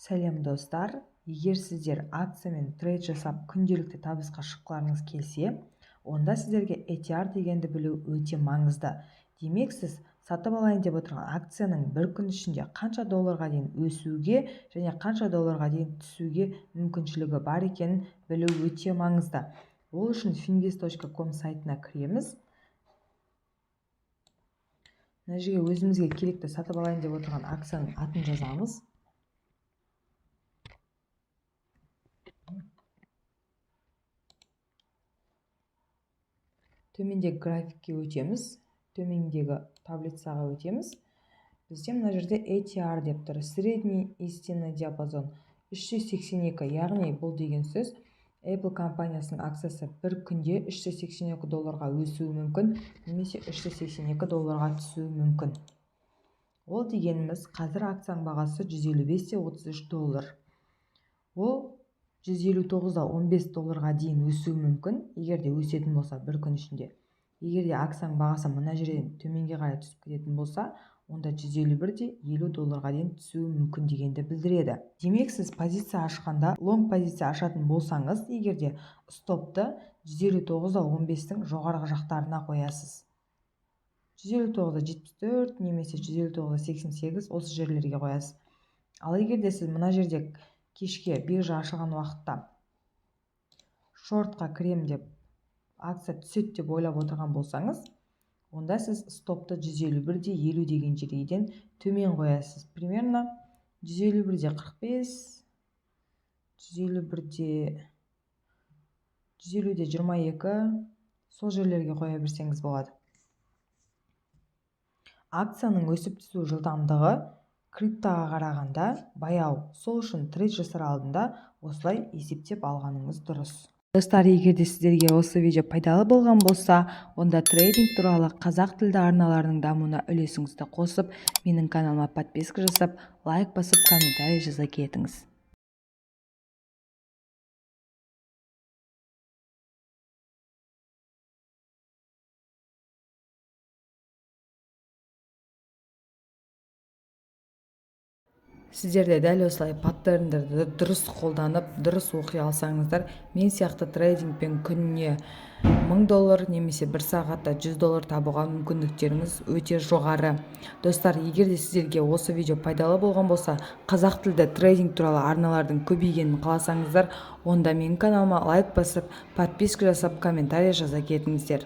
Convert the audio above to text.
Сәлем достар, егер сіздер акциямен трейд жасап күнделікті табысқа шыққыларыңыз келсе, онда сіздерге ATR дегенді білу өте маңызды. Демек сіз сатып алайын деп отырған акцияның бір күн ішінде қанша долларға дейін өсуге және қанша долларға дейін түсуге мүмкіншілігі бар екенін білу өте маңызды. Ол үшін finviz.com сайтына кіреміз. Мына жерге өзімізге керекті сатып алайын деп отырған акцияның атын жазамыз. Төмендегі графикке өтеміз, төмендегі таблицаға өтеміз. Бізде мына жерде ATR деп тұр, средний истинный диапазон 382, яғни бұл деген сөз Apple компаниясының акциясы бір күнде 382 долларға өсуі мүмкін, немесе 382 долларға түсуі мүмкін. Ол дегеніміз қазір акцияның бағасы 155,33 доллар. Ол 159,15 долларға дейін өсуі мүмкін, егер де өсетін болса бір күн ішінде. Егер де акцияның бағасы мына жерден төменге қарай түсіп кететін болса, онда 151,50 долларға дейін түсуі мүмкін дегенді білдіреді. Демек сіз позиция ашқанда, лонг позиция ашатын болсаңыз, егер де стопты 159,15-тің жоғарғы жақтарына қоясыз. 159,74 немесе 159,88 осы жерлерге қоясыз. Ал егер де сіз мына жерде кешке биржа ашылған уақытта шортқа кірем деп акция түседі деп ойлап отырған болсаңыз, онда сіз стопты 151,50 деген жерден төмен қоясыз. Примерно 151,45, 150,22 сол жерлерге қоя берсеңіз болады. Акцияның өсіп түсу жылдамдығы криптоға қарағанда баяу. Сол үшін трейд жасар алдында осылай есептеп алғаныңыз дұрыс. Достар, егер де сіздерге осы видео пайдалы болған болса, онда трейдинг туралы қазақ тілді арналарының дамуына үлесіңізді қосып, менің каналыма подписка жасап, лайк басып, комментарий жаза кетіңіз. Сіздерде дәл осылай паттерндерді дұрыс қолданып, дұрыс оқи алсаңыздар, мен сияқты трейдингпен күніне 1000 доллар немесе бір сағатта 100 доллар табуға мүмкіндіктеріңіз өте жоғары. Достар, егер де сіздерге осы видео пайдалы болған болса, қазақ тілді трейдинг туралы арналардың көбейгенін қаласаңыздар, онда менің каналыма лайк басып, подписка жасап, комментарий жаза кетіңіздер.